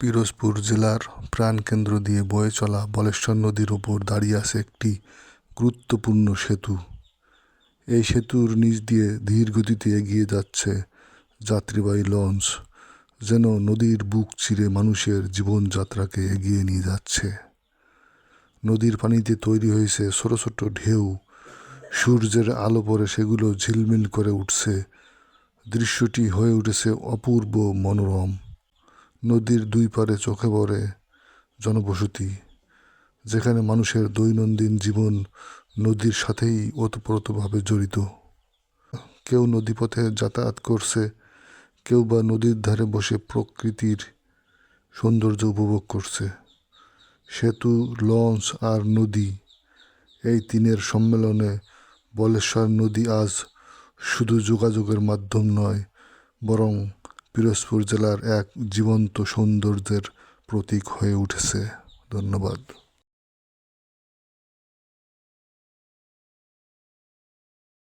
পিরোজপুর জেলার প্রাণকেন্দ্র দিয়ে বয়ে চলা বলেশ্বর নদীর ওপর দাঁড়িয়ে আছে একটি গুরুত্বপূর্ণ সেতু। এই সেতুর নিচ দিয়ে ধীর গতিতে এগিয়ে যাচ্ছে যাত্রীবাহী লঞ্চ, যেন নদীর বুক চিরে মানুষের জীবনযাত্রাকে এগিয়ে নিয়ে যাচ্ছে। নদীর পানিতে তৈরি হয়েছে ছোট ছোট ঢেউ, সূর্যের আলো পড়ে সেগুলো ঝিলমিল করে উঠছে। দৃশ্যটি হয়ে উঠেছে অপূর্ব মনোরম। নদীর দুই পারে চোখে পড়ে জনবসতি, যেখানে মানুষের দৈনন্দিন জীবন নদীর সাথেই ওতপ্রোতভাবে জড়িত। কেউ নদীপথে যাতায়াত করছে, কেউ বা নদীর ধারে বসে প্রকৃতির সৌন্দর্য উপভোগ করছে। সেতু, লঞ্চ আর নদী, এই তিনের সম্মেলনে বলেশ্বর নদী আজ শুধু যোগাযোগের মাধ্যম নয়, বরং পিরোজপুর জেলার এক জীবন্ত সৌন্দর্যের প্রতীক হয়ে উঠেছে। ধন্যবাদ।